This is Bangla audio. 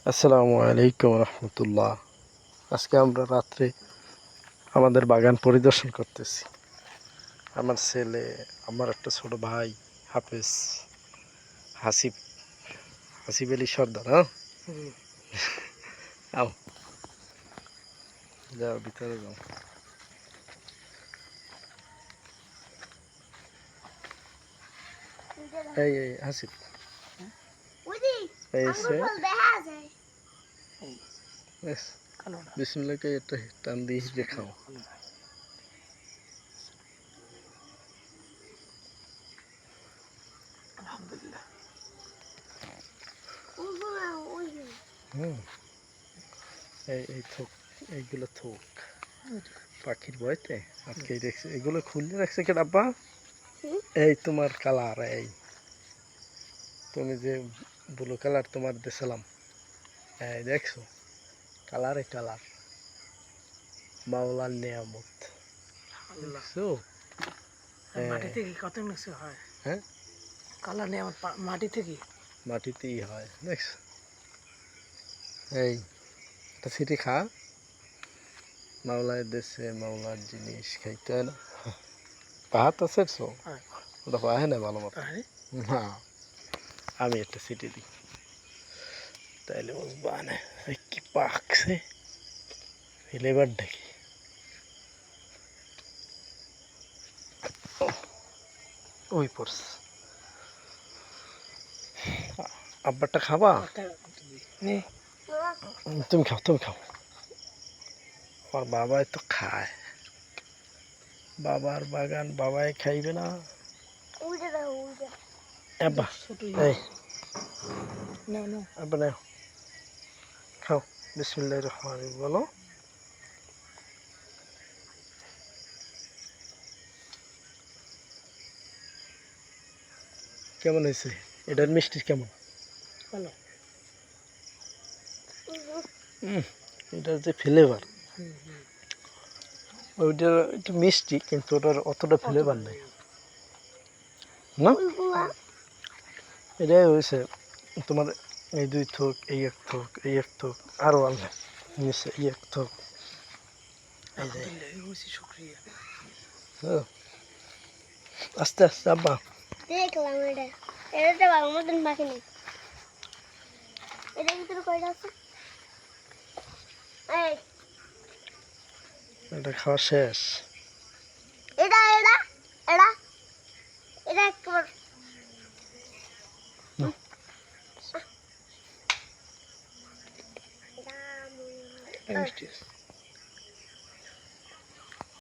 আসসালামু আলাইকুম রহমতুল্লাহ। আজকে আমরা রাত্রে আমাদের বাগান পরিদর্শন করতেছি। আমার ছেলে, আমার একটা ছোট ভাই হাফেজ, হাসিব হাসিব আলী সর্দার। হ্যাঁ, আও যাও ভিতরে যাও। এই এই হাসিব, এই সে বিসমিল্লাহকে একটা টান দিয়ে হিজে খাও। আলহামদুলিল্লাহ। এই এই থোক, এইগুলো থোক পাখির ভয়তে আটকে রেখেছে। এগুলো খুললে রাখছে কে ডাব্বা? এই তোমার কালার, এই তুমি যে ব্লু কালার তোমার দেখালাম, এই দেখছো কালারে কালার, মাওলার নিয়ামত দেখছো? মাটি থেকে কত কিছু হয়। হ্যাঁ, কালার নিয়ামত মাটি থেকে, মাটিতেই হয় দেখছো? এই একটা সিটি খা, মাওলার দেশে মাওলার জিনিস খাইতে হয় না। পাহাড় তো সেরছো, ওটা পাহে না ভালো মতো। না, আমি একটা সিটি দিই তাইলে বুঝবা না কি পাকছে। ফেলেবার দেখি ওই পড়ছে। আব্বারটা খাবা? তুমি খাও, তুমি খাও। আমার বাবাই তো খায়, বাবার বাগান বাবাই খাইবে না? আব্বা এই আব্বা নাও, খাও। বিসমিল্লাহির রহমানির রহিম বলো। কেমন হয়েছে? এটার মিষ্টি কেমন? ভালো। এটার যে ফ্লেভার, ওইটার একটু মিষ্টি কিন্তু ওটার অতটা ফ্লেভার নেই না। এটাই হয়েছে তোমার এই দুই থোক, এই এক থোক, এই এক থোক, আরো আনলে নিচে এই এক থোক। আস্তে আস্তে আব্বা দেখলাম এটা ভালো মতন বাকি নেই। এটার ভিতরে কয়টা আছে? এই এটা খাওয়া শেষ। এটা এটা এটা এটা একবার মিষ্টি আছে।